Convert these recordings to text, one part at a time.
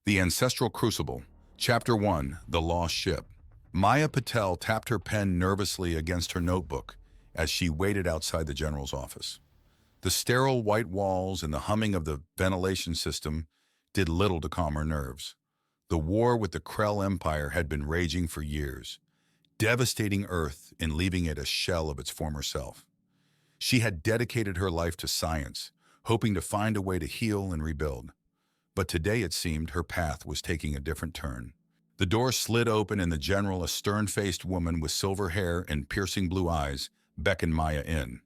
The Ancestral Crucible, Chapter 1, The Lost Ship. Maya Patel tapped her pen nervously against her notebook as she waited outside the general's office. The sterile white walls and the humming of the ventilation system did little to calm her nerves. The war with the Krell Empire had been raging for years, devastating Earth and leaving it a shell of its former self. She had dedicated her life to science, hoping to find a way to heal and rebuild. But today it seemed her path was taking a different turn. The door slid open and the general, a stern-faced woman with silver hair and piercing blue eyes, beckoned Maya in.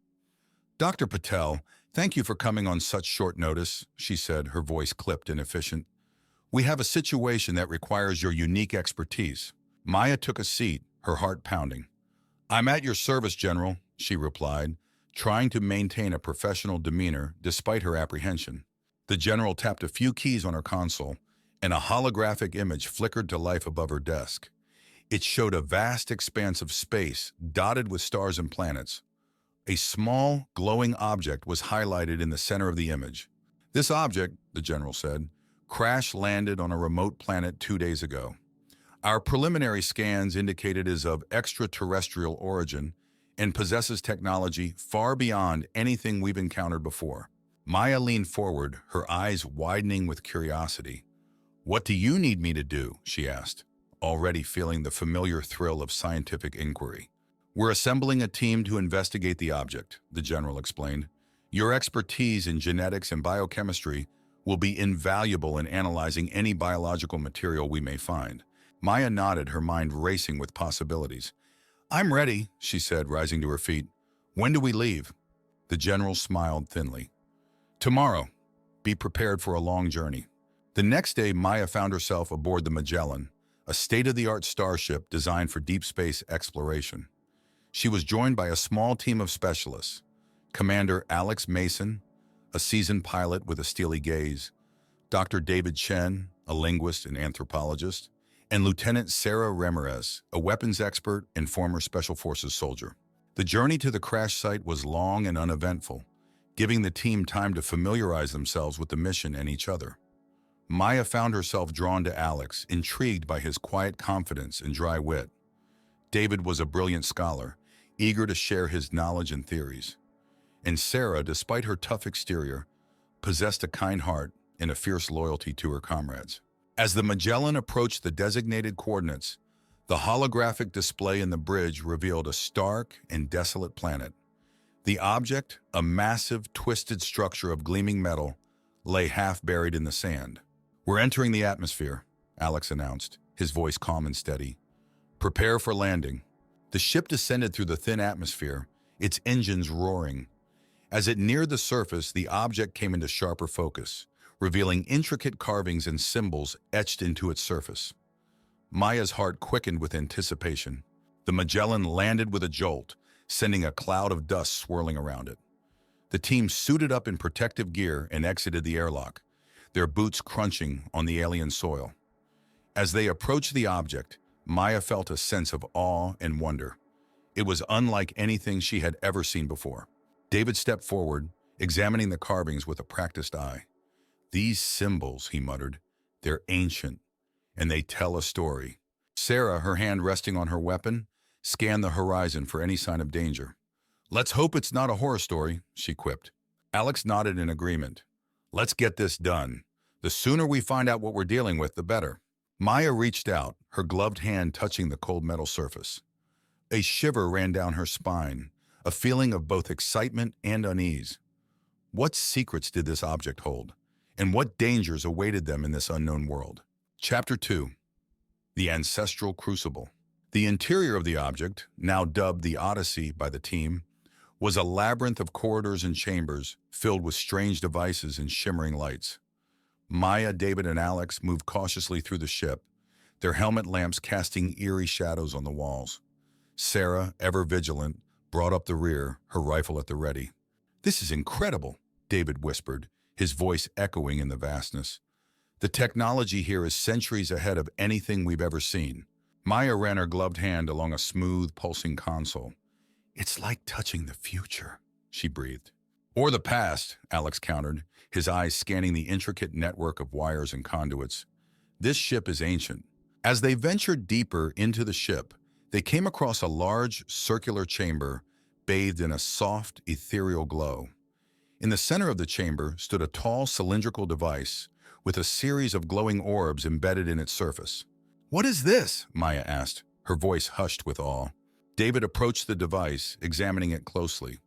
"Dr. Patel, thank you for coming on such short notice," she said, her voice clipped and efficient. "We have a situation that requires your unique expertise." Maya took a seat, her heart pounding. "I'm at your service, General," she replied, trying to maintain a professional demeanor despite her apprehension. The general tapped a few keys on her console, and a holographic image flickered to life above her desk. It showed a vast expanse of space dotted with stars and planets. A small, glowing object was highlighted in the center of the image. "This object," the general said, "crash-landed on a remote planet 2 days ago. Our preliminary scans indicate it is of extraterrestrial origin and possesses technology far beyond anything we've encountered before." Maya leaned forward, her eyes widening with curiosity. "What do you need me to do?" she asked, already feeling the familiar thrill of scientific inquiry. "We're assembling a team to investigate the object," the general explained. "Your expertise in genetics and biochemistry will be invaluable in analyzing any biological material we may find." Maya nodded, her mind racing with possibilities. "I'm ready," she said, rising to her feet. "When do we leave?" The general smiled thinly. "Tomorrow. Be prepared for a long journey." The next day, Maya found herself aboard the Magellan, a state-of-the-art starship designed for deep space exploration. She was joined by a small team of specialists: Commander Alex Mason, a seasoned pilot with a steely gaze, Dr. David Chen, a linguist and anthropologist, and Lieutenant Sarah Ramirez, a weapons expert and former Special Forces soldier. The journey to the crash site was long and uneventful, giving the team time to familiarize themselves with the mission and each other. Maya found herself drawn to Alex, intrigued by his quiet confidence and dry wit. David was a brilliant scholar, eager to share his knowledge and theories. And Sarah, despite her tough exterior, possessed a kind heart and a fierce loyalty to her comrades. As the Magellan approached the designated coordinates, the holographic display in the bridge revealed a stark and desolate planet. The object, a massive, twisted structure of gleaming metal, lay half buried in the sand. "We're entering the atmosphere," Alex announced, his voice calm and steady. "Prepare for landing." The ship descended through the thin atmosphere, its engines roaring. As it neared the surface, the object came into sharper focus, revealing intricate carvings and symbols etched into its surface. Maya's heart quickened with anticipation. The Magellan landed with a jolt, sending a cloud of dust swirling around it. The team suited up in protective gear and exited the airlock, their boots crunching on the alien soil. As they approached the object, Maya felt a sense of awe and wonder. It was unlike anything she had ever seen before. David stepped forward, examining the carvings with a practiced eye. "These symbols," he muttered, "they're ancient, and they tell a story." Sarah, her hand resting on her weapon, scanned the horizon for any sign of danger. "Let's hope it's not a horror story," she quipped. Alex nodded in agreement. "Let's get this done. The sooner we find out what we're dealing with, the better." Maya reached out, her gloved hand touching the cold metal surface. A shiver ran down her spine, a feeling of both excitement and unease. What secrets did this object hold, and what dangers awaited them in this unknown world? Chapter 2. The Ancestral Crucible. The interior of the object, now dubbed the Odyssey by the team, was a labyrinth of corridors and chambers filled with strange devices and shimmering lights. Maya, David, and Alex moved cautiously through the ship, their helmet lamps casting eerie shadows on the walls. Sarah, ever vigilant, brought up the rear, her rifle at the ready. "This is incredible," David whispered, his voice echoing in the vastness. "The technology here is centuries ahead of anything we've ever seen." Maya ran her gloved hand along a smooth, pulsing console. "It's like touching the future," she breathed. "Or the past," Alex countered, his eyes scanning the intricate network of wires and conduits. This ship is ancient. As they ventured deeper into the ship, they came across a large, circular chamber bathed in a soft, ethereal glow. In the center of the chamber stood a tall, cylindrical device with a series of glowing orbs embedded in its surface. "What is this?" Maya asked, her voice hushed with awe. David approached the device, examining it closely.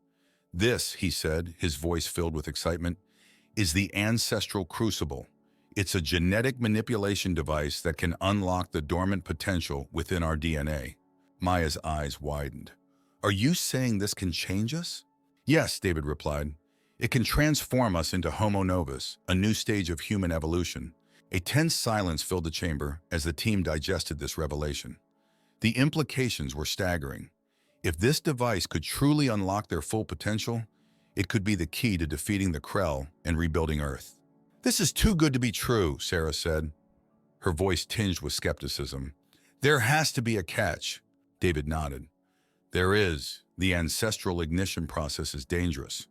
"This," he said, his voice filled with excitement, "is the Ancestral Crucible. It's a genetic manipulation device that can unlock the dormant potential within our DNA." Maya's eyes widened. "Are you saying this can change us?" "Yes," David replied. "It can transform us into homonovis, a new stage of human evolution." A tense silence filled the chamber as the team digested this revelation. The implications were staggering. If this device could truly unlock their full potential, it could be the key to defeating the Krell and rebuilding Earth. "This is too good to be true," Sarah said, her voice tinged with skepticism. "There has to be a catch." David nodded. "There is. The ancestral ignition process is dangerous.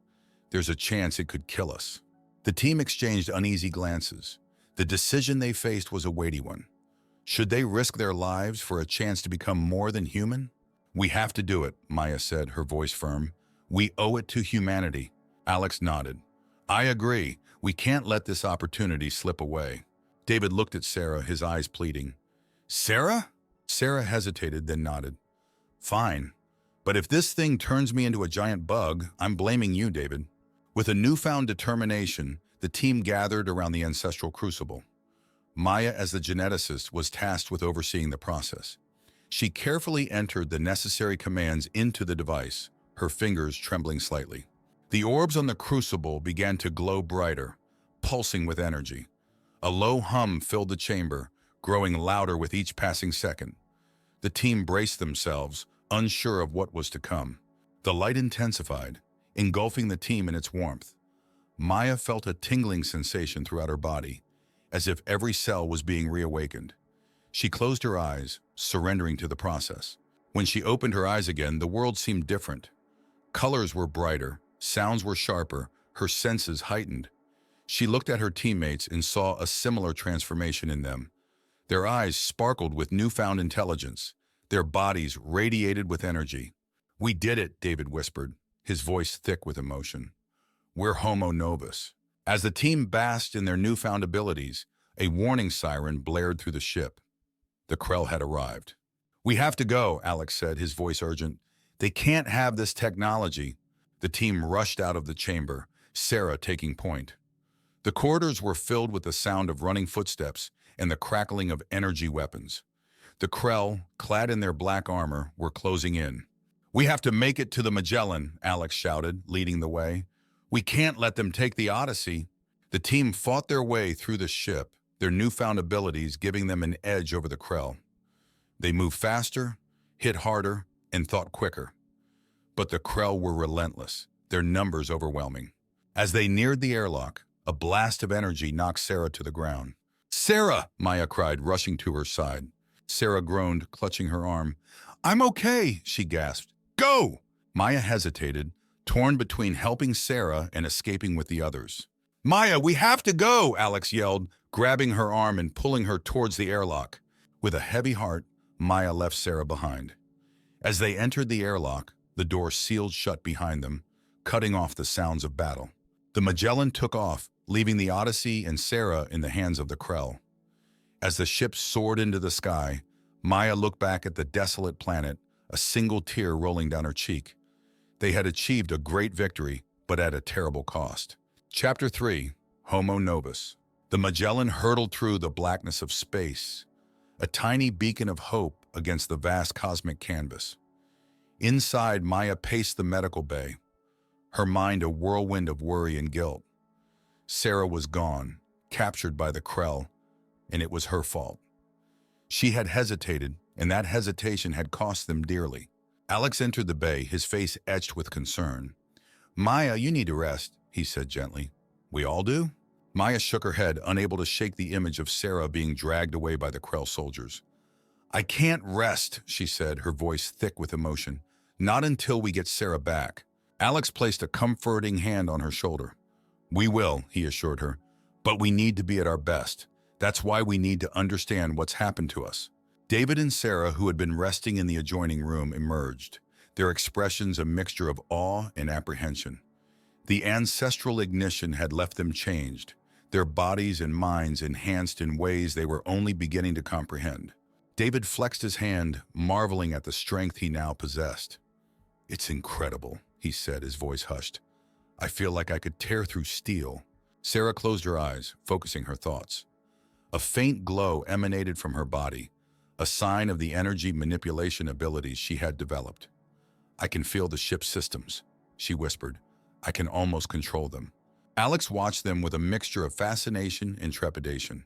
There's a chance it could kill us." The team exchanged uneasy glances. The decision they faced was a weighty one. Should they risk their lives for a chance to become more than human? "We have to do it," Maya said, her voice firm. "We owe it to humanity." Alex nodded. "I agree. We can't let this opportunity slip away." David looked at Sarah, his eyes pleading. "Sarah?" Sarah hesitated, then nodded. "Fine. But if this thing turns me into a giant bug, I'm blaming you, David." With a newfound determination, the team gathered around the Ancestral Crucible. Maya, as the geneticist, was tasked with overseeing the process. She carefully entered the necessary commands into the device, her fingers trembling slightly. The orbs on the crucible began to glow brighter, pulsing with energy. A low hum filled the chamber, growing louder with each passing second. The team braced themselves, unsure of what was to come. The light intensified, engulfing the team in its warmth. Maya felt a tingling sensation throughout her body, as if every cell was being reawakened. She closed her eyes, surrendering to the process. When she opened her eyes again, the world seemed different. Colors were brighter, sounds were sharper, her senses heightened. She looked at her teammates and saw a similar transformation in them. Their eyes sparkled with newfound intelligence. Their bodies radiated with energy. "We did it," David whispered, his voice thick with emotion. "We're homonovis." As the team basked in their newfound abilities, a warning siren blared through the ship. The Krell had arrived. "We have to go," Alex said, his voice urgent. "They can't have this technology." The team rushed out of the chamber, Sarah taking point. The corridors were filled with the sound of running footsteps and the crackling of energy weapons. The Krell, clad in their black armor, were closing in. "We have to make it to the Magellan," Alex shouted, leading the way. "We can't let them take the Odyssey." The team fought their way through the ship, their newfound abilities giving them an edge over the Krell. They moved faster, hit harder, and thought quicker. But the Krell were relentless, their numbers overwhelming. As they neared the airlock, a blast of energy knocked Sarah to the ground. "Sarah!" Maya cried, rushing to her side. Sarah groaned, clutching her arm. "I'm okay," she gasped. "Go!" Maya hesitated, torn between helping Sarah and escaping with the others. "Maya, we have to go!" Alex yelled, grabbing her arm and pulling her towards the airlock. With a heavy heart, Maya left Sarah behind. As they entered the airlock, the door sealed shut behind them, cutting off the sounds of battle. The Magellan took off, leaving the Odyssey and Sarah in the hands of the Krell. As the ship soared into the sky, Maya looked back at the desolate planet, a single tear rolling down her cheek. They had achieved a great victory, but at a terrible cost. Chapter 3, Homonovis. The Magellan hurtled through the blackness of space, a tiny beacon of hope against the vast cosmic canvas. Inside, Maya paced the medical bay, her mind a whirlwind of worry and guilt. Sarah was gone, captured by the Krell, and it was her fault. She had hesitated, and that hesitation had cost them dearly. Alex entered the bay, his face etched with concern. "Maya, you need to rest," he said gently. "We all do?" Maya shook her head, unable to shake the image of Sarah being dragged away by the Krell soldiers. "I can't rest," she said, her voice thick with emotion. "Not until we get Sarah back." Alex placed a comforting hand on her shoulder. "We will," he assured her, "but we need to be at our best. That's why we need to understand what's happened to us. David and Sarah, who had been resting in the adjoining room, emerged, their expressions a mixture of awe and apprehension. The ancestral ignition had left them changed, their bodies and minds enhanced in ways they were only beginning to comprehend. David flexed his hand, marveling at the strength he now possessed. "It's incredible," he said, his voice hushed. "I feel like I could tear through steel." Sarah closed her eyes, focusing her thoughts. A faint glow emanated from her body, a sign of the energy manipulation abilities she had developed. "I can feel the ship's systems," she whispered. "I can almost control them." Alex watched them with a mixture of fascination and trepidation.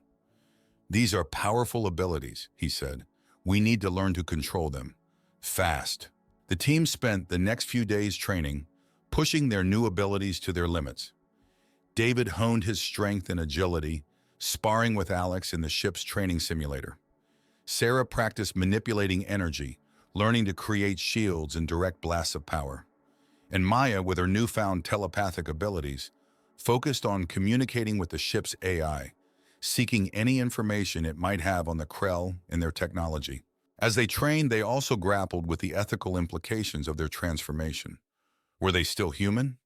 "These are powerful abilities," he said. "We need to learn to control them. Fast." The team spent the next few days training, pushing their new abilities to their limits. David honed his strength and agility, sparring with Alex in the ship's training simulator. Sarah practiced manipulating energy, learning to create shields and direct blasts of power. And Maya, with her newfound telepathic abilities, focused on communicating with the ship's AI, seeking any information it might have on the Krell and their technology. As they trained, they also grappled with the ethical implications of their transformation. Were they still human?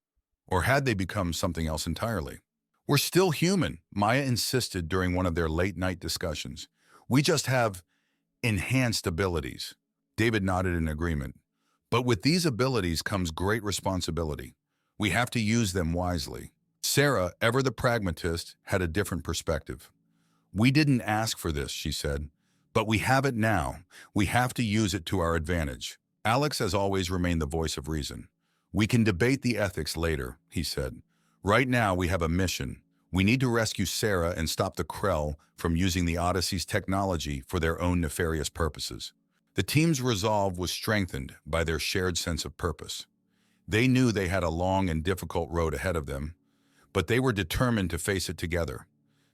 Or had they become something else entirely? "We're still human," Maya insisted during one of their late-night discussions. "We just have enhanced abilities." David nodded in agreement. "But with these abilities comes great responsibility. We have to use them wisely." Sarah, ever the pragmatist, had a different perspective. "We didn't ask for this," she said, "but we have it now. We have to use it to our advantage." Alex, as always, remained the voice of reason. "We can debate the ethics later," he said. "Right now, we have a mission. We need to rescue Sarah and stop the Krell from using the Odyssey's technology for their own nefarious purposes." The team's resolve was strengthened by their shared sense of purpose. They knew they had a long and difficult road ahead of them, but they were determined to face it together.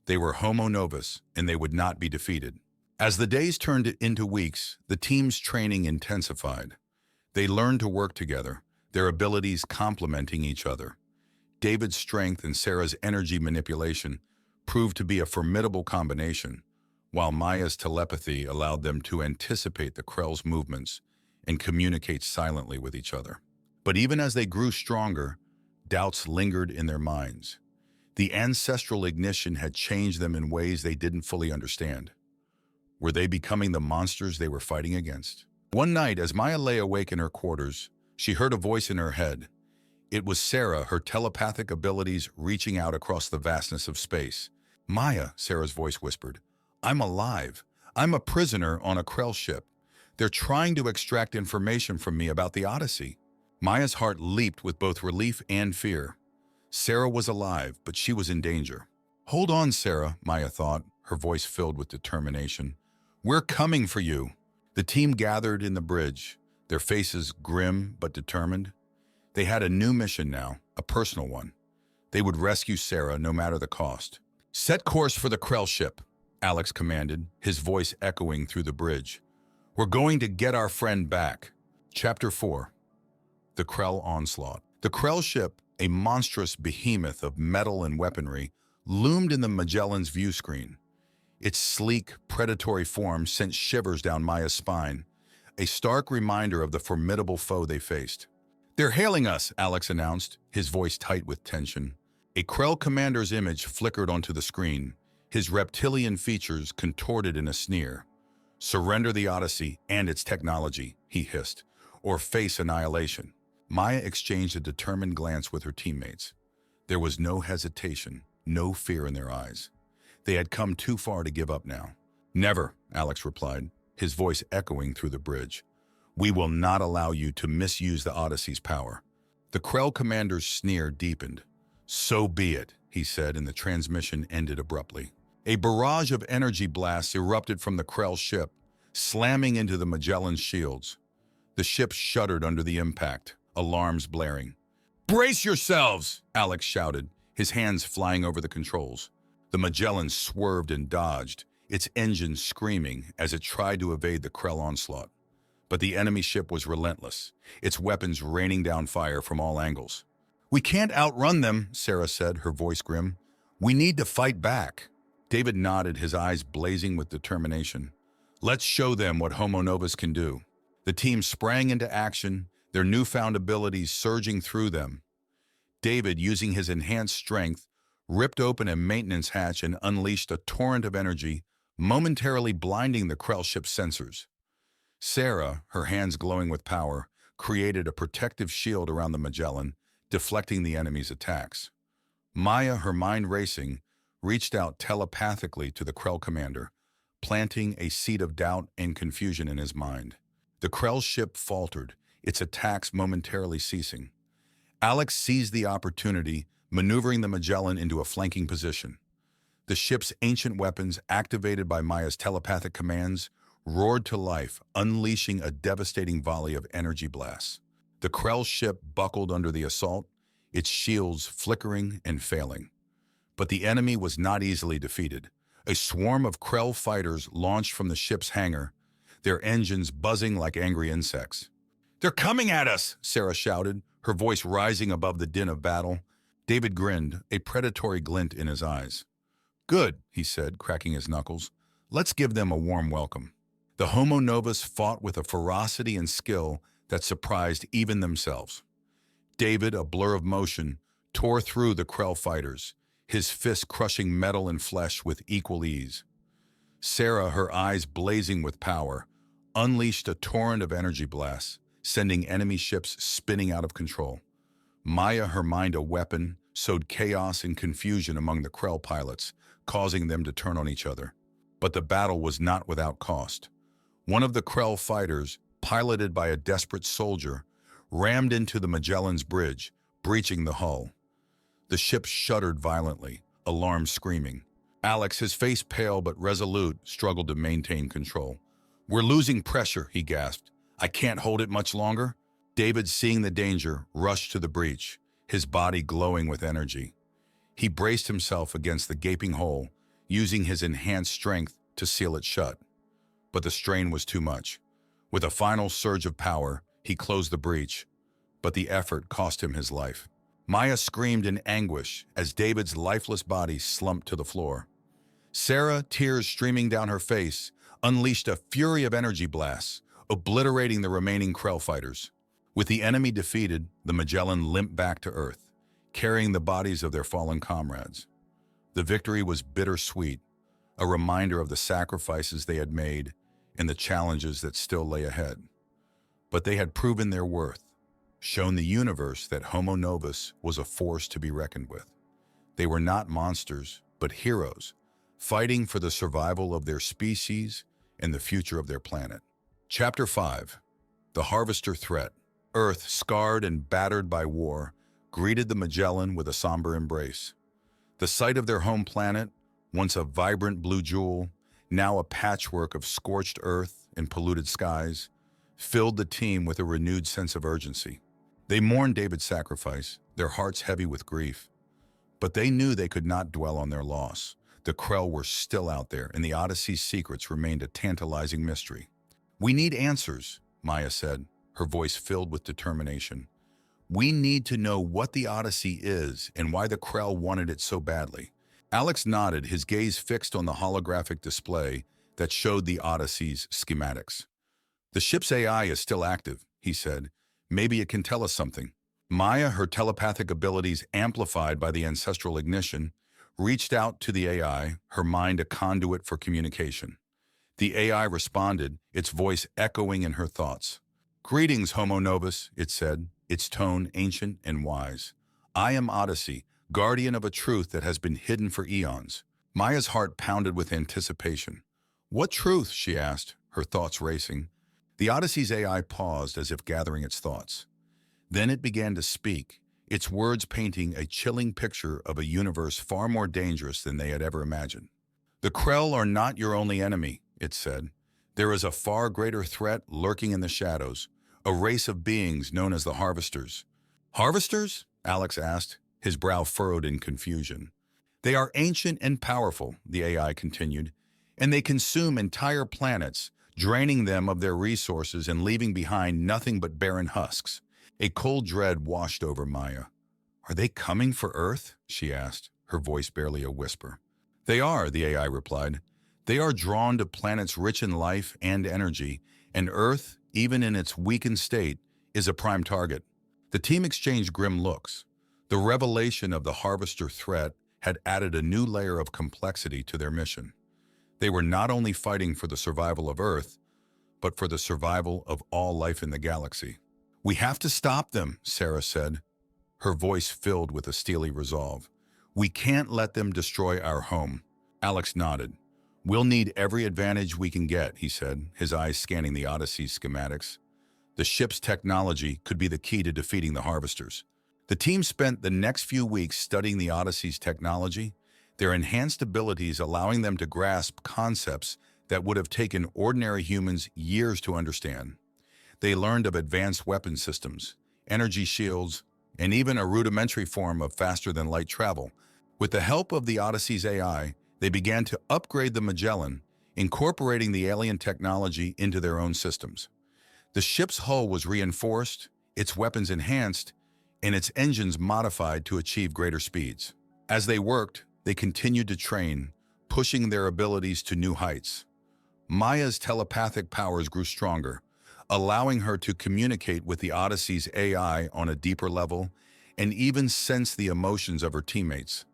They were homonovis, and they would not be defeated. As the days turned into weeks, the team's training intensified. They learned to work together, their abilities complementing each other. David's strength and Sarah's energy manipulation proved to be a formidable combination, while Maya's telepathy allowed them to anticipate the Krell's movements and communicate silently with each other. But even as they grew stronger, doubts lingered in their minds. The ancestral ignition had changed them in ways they didn't fully understand. Were they becoming the monsters they were fighting against? One night, as Maya lay awake in her quarters, she heard a voice in her head. It was Sarah, her telepathic abilities reaching out across the vastness of space. "Maya," Sarah's voice whispered, "I'm alive. I'm a prisoner on a Krell ship. They're trying to extract information from me about the Odyssey." Maya's heart leaped with both relief and fear. Sarah was alive, but she was in danger. "Hold on, Sarah," Maya thought, her voice filled with determination. "We're coming for you." The team gathered in the bridge, their faces grim but determined. They had a new mission now, a personal one. They would rescue Sarah no matter the cost. "Set course for the Krell ship," Alex commanded, his voice echoing through the bridge. "We're going to get our friend back." Chapter 4. The Krell Onslaught. The Krell ship, a monstrous behemoth of metal and weaponry, loomed in the Magellan's view screen. Its sleek, predatory form sent shivers down Maya's spine, a stark reminder of the formidable foe they faced. "They're hailing us," Alex announced, his voice tight with tension. A Krell commander's image flickered onto the screen, his reptilian features contorted in a sneer. "Surrender the Odyssey and its technology," he hissed, "or face annihilation." Maya exchanged a determined glance with her teammates. There was no hesitation, no fear in their eyes. They had come too far to give up now. "Never," Alex replied, his voice echoing through the bridge. "We will not allow you to misuse the Odyssey's power." The Krell commander's sneer deepened. "So be it," he said, and the transmission ended abruptly. A barrage of energy blasts erupted from the Krell ship, slamming into the Magellan's shields. The ship shuddered under the impact, alarms blaring. "Brace yourselves!" Alex shouted, his hands flying over the controls. The Magellan swerved and dodged, its engines screaming as it tried to evade the Krell onslaught. But the enemy ship was relentless, its weapons raining down fire from all angles. "We can't outrun them," Sarah said, her voice grim. "We need to fight back." David nodded, his eyes blazing with determination. Let's show them what homonovis can do. The team sprang into action, their newfound abilities surging through them. David, using his enhanced strength, ripped open a maintenance hatch and unleashed a torrent of energy, momentarily blinding the Krell ship's sensors. Sarah, her hands glowing with power, created a protective shield around the Magellan, deflecting the enemy's attacks. Maya, her mind racing, reached out telepathically to the Krell commander, planting a seed of doubt and confusion in his mind. The Krell ship faltered, its attacks momentarily ceasing. Alex seized the opportunity, maneuvering the Magellan into a flanking position. The ship's ancient weapons, activated by Maya's telepathic commands, roared to life, unleashing a devastating volley of energy blasts. The Krell ship buckled under the assault, its shields flickering and failing. But the enemy was not easily defeated. A swarm of Krell fighters launched from the ship's hangar, their engines buzzing like angry insects. "They're coming at us!" Sarah shouted, her voice rising above the din of battle. David grinned, a predatory glint in his eyes. "Good," he said, cracking his knuckles. "Let's give them a warm welcome." The homonovis fought with a ferocity and skill that surprised even themselves. David, a blur of motion, tore through the Krell fighters, his fist crushing metal and flesh with equal ease. Sarah, her eyes blazing with power, unleashed a torrent of energy blasts, sending enemy ships spinning out of control. Maya, her mind a weapon, sowed chaos and confusion among the Krell pilots, causing them to turn on each other. But the battle was not without cost. One of the Krell fighters, piloted by a desperate soldier, rammed into the Magellan's bridge, breaching the hull. The ship shuddered violently, alarm screaming. Alex, his face pale but resolute, struggled to maintain control. "We're losing pressure," he gasped. "I can't hold it much longer." David, seeing the danger, rushed to the breach, his body glowing with energy. He braced himself against the gaping hole, using his enhanced strength to seal it shut. But the strain was too much. With a final surge of power, he closed the breach, but the effort cost him his life. Maya screamed in anguish as David's lifeless body slumped to the floor. Sarah, tears streaming down her face, unleashed a fury of energy blasts, obliterating the remaining Krell fighters. With the enemy defeated, the Magellan limped back to Earth, carrying the bodies of their fallen comrades. The victory was bittersweet, a reminder of the sacrifices they had made and the challenges that still lay ahead. But they had proven their worth, shown the universe that homonovis was a force to be reckoned with. They were not monsters, but heroes, fighting for the survival of their species and the future of their planet. Chapter 5. The Harvester Threat. Earth, scarred and battered by war, greeted the Magellan with a somber embrace. The sight of their home planet, once a vibrant blue jewel, now a patchwork of scorched earth and polluted skies, filled the team with a renewed sense of urgency. They mourned David's sacrifice, their hearts heavy with grief. But they knew they could not dwell on their loss. The Krell were still out there, and the Odyssey's secrets remained a tantalizing mystery. "We need answers," Maya said, her voice filled with determination. "We need to know what the Odyssey is and why the Krell wanted it so badly." Alex nodded, his gaze fixed on the holographic display that showed the Odyssey's schematics. "The ship's AI is still active," he said. "Maybe it can tell us something." Maya, her telepathic abilities amplified by the ancestral ignition, reached out to the AI, her mind a conduit for communication. The AI responded, its voice echoing in her thoughts. "Greetings, homonovis," it said, its tone ancient and wise. "I am Odyssey, guardian of a truth that has been hidden for eons." Maya's heart pounded with anticipation. "What truth?" she asked, her thoughts racing. The Odyssey's AI paused as if gathering its thoughts. Then it began to speak, its words painting a chilling picture of a universe far more dangerous than they had ever imagined. "The Krell are not your only enemy," it said. "There is a far greater threat lurking in the shadows, a race of beings known as the Harvesters." "Harvesters?" Alex asked, his brow furrowed in confusion. "They are ancient and powerful," the AI continued, "and they consume entire planets, draining them of their resources and leaving behind nothing but barren husks." A cold dread washed over Maya. "Are they coming for Earth?" she asked, her voice barely a whisper. They are, the AI replied. They are drawn to planets rich in life and energy, and Earth, even in its weakened state, is a prime target. The team exchanged grim looks. The revelation of the Harvester threat had added a new layer of complexity to their mission. They were not only fighting for the survival of Earth, but for the survival of all life in the galaxy. "We have to stop them," Sarah said, her voice filled with a steely resolve. "We can't let them destroy our home." Alex nodded. "We'll need every advantage we can get," he said, his eyes scanning the Odyssey's schematics. The ship's technology could be the key to defeating the Harvesters. The team spent the next few weeks studying the Odyssey's technology, their enhanced abilities allowing them to grasp concepts that would have taken ordinary humans years to understand. They learned of advanced weapon systems, energy shields, and even a rudimentary form of faster-than-light travel. With the help of the Odyssey's AI, they began to upgrade the Magellan, incorporating the alien technology into their own systems. The ship's hull was reinforced, its weapons enhanced, and its engines modified to achieve greater speeds. As they worked, they continued to train, pushing their abilities to new heights. Maya's telepathic powers grew stronger, allowing her to communicate with the Odyssey's AI on a deeper level and even sense the emotions of her teammates.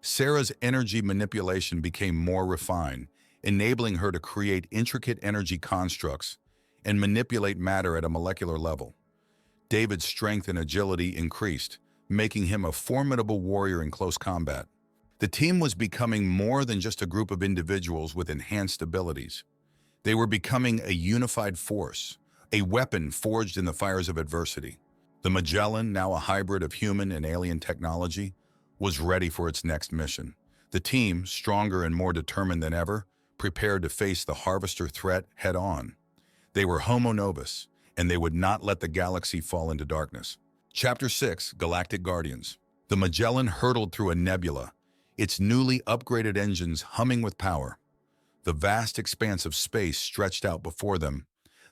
Sarah's energy manipulation became more refined, enabling her to create intricate energy constructs and manipulate matter at a molecular level. David's strength and agility increased, making him a formidable warrior in close combat. The team was becoming more than just a group of individuals with enhanced abilities. They were becoming a unified force, a weapon forged in the fires of adversity. The Magellan, now a hybrid of human and alien technology, was ready for its next mission. The team, stronger and more determined than ever, prepared to face the Harvester threat head-on. They were homonovis, and they would not let the galaxy fall into darkness. Chapter 6, Galactic Guardians. The Magellan hurtled through a nebula, its newly upgraded engines humming with power. The vast expanse of space stretched out before them,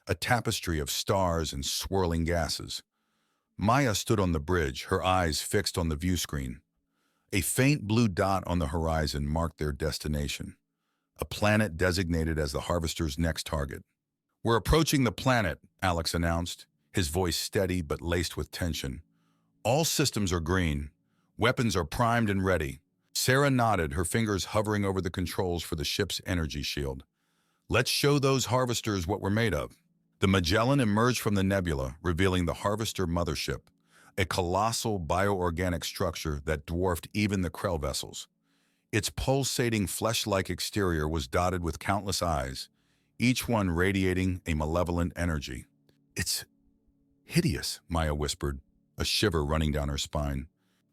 a tapestry of stars and swirling gases. Maya stood on the bridge, her eyes fixed on the view screen. A faint blue dot on the horizon marked their destination, a planet designated as the Harvester's next target. "We're approaching the planet," Alex announced, his voice steady but laced with tension. "All systems are green. Weapons are primed and ready." Sarah nodded, her fingers hovering over the controls for the ship's energy shield. "Let's show those Harvesters what we're made of." The Magellan emerged from the nebula, revealing the Harvester mothership, a colossal bioorganic structure that dwarfed even the Krell vessels. Its pulsating flesh-like exterior was dotted with countless eyes, each one radiating a malevolent energy. "It's hideous," Maya whispered, a shiver running down her spine.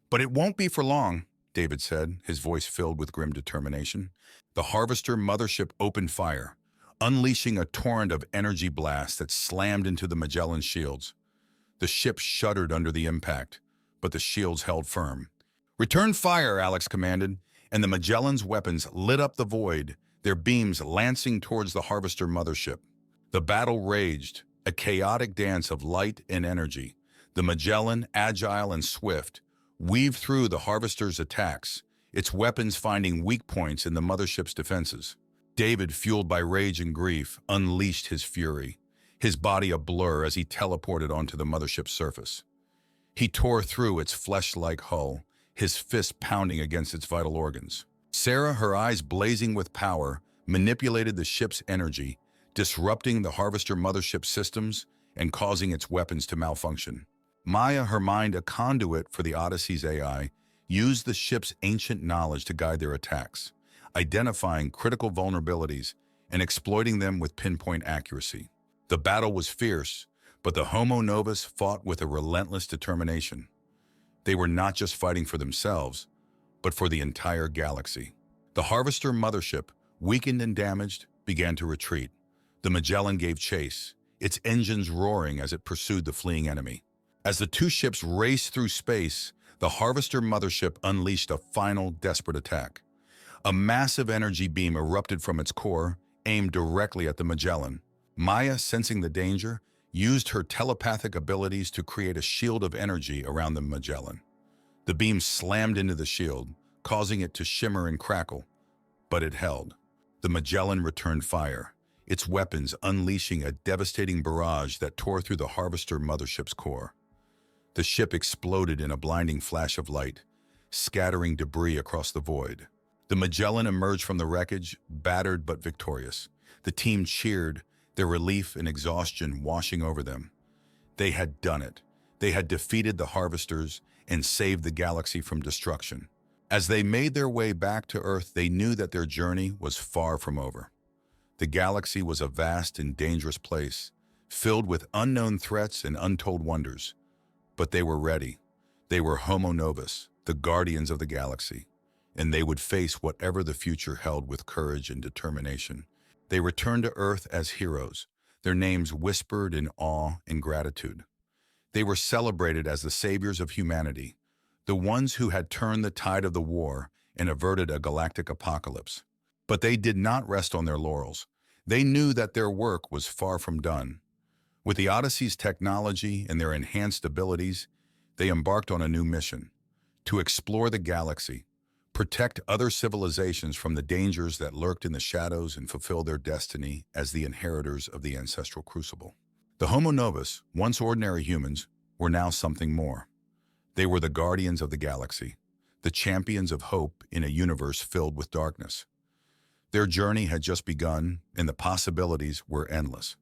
"But it won't be for long," David said, his voice filled with grim determination. The Harvester mothership opened fire, unleashing a torrent of energy blasts that slammed into the Magellan's shields. The ship shuddered under the impact, but the shields held firm. "Return fire," Alex commanded, and the Magellan's weapons lit up the void, their beams lancing towards the Harvester mothership. The battle raged, a chaotic dance of light and energy. The Magellan, agile and swift, weaved through the Harvester's attacks, its weapons finding weak points in the mothership's defenses. David, fueled by rage and grief, unleashed his fury, his body a blur as he teleported onto the mothership's surface. He tore through its flesh-like hull, his fist pounding against its vital organs. Sarah, her eyes blazing with power, manipulated the ship's energy, disrupting the Harvester mothership systems and causing its weapons to malfunction. Maya, her mind a conduit for the Odyssey's AI, used the ship's ancient knowledge to guide their attacks, identifying critical vulnerabilities and exploiting them with pinpoint accuracy. The battle was fierce, but the homonovis fought with a relentless determination. They were not just fighting for themselves, but for the entire galaxy. The Harvester mothership, weakened and damaged, began to retreat. The Magellan gave chase, its engines roaring as it pursued the fleeing enemy. As the two ships raced through space, the Harvester mothership unleashed a final desperate attack. A massive energy beam erupted from its core, aimed directly at the Magellan. Maya, sensing the danger, used her telepathic abilities to create a shield of energy around the Magellan. The beam slammed into the shield, causing it to shimmer and crackle, But it held. The Magellan returned fire, its weapons unleashing a devastating barrage that tore through the Harvester mothership's core. The ship exploded in a blinding flash of light, scattering debris across the void. The Magellan emerged from the wreckage, battered but victorious. The team cheered, their relief and exhaustion washing over them. They had done it. They had defeated the Harvesters and saved the galaxy from destruction. As they made their way back to Earth, they knew that their journey was far from over. The galaxy was a vast and dangerous place, filled with unknown threats and untold wonders. But they were ready. They were homonovis, the guardians of the galaxy, and they would face whatever the future held with courage and determination. They returned to Earth as heroes, their names whispered in awe and gratitude. They were celebrated as the saviors of humanity, the ones who had turned the tide of the war and averted a galactic apocalypse. But they did not rest on their laurels. They knew that their work was far from done. With the Odyssey's technology and their enhanced abilities, they embarked on a new mission: to explore the galaxy, protect other civilizations from the dangers that lurked in the shadows, and fulfill their destiny as the inheritors of the ancestral Crucible. The homonovis, once ordinary humans, were now something more. They were the guardians of the galaxy, the champions of hope in a universe filled with darkness. Their journey had just begun, and the possibilities were endless.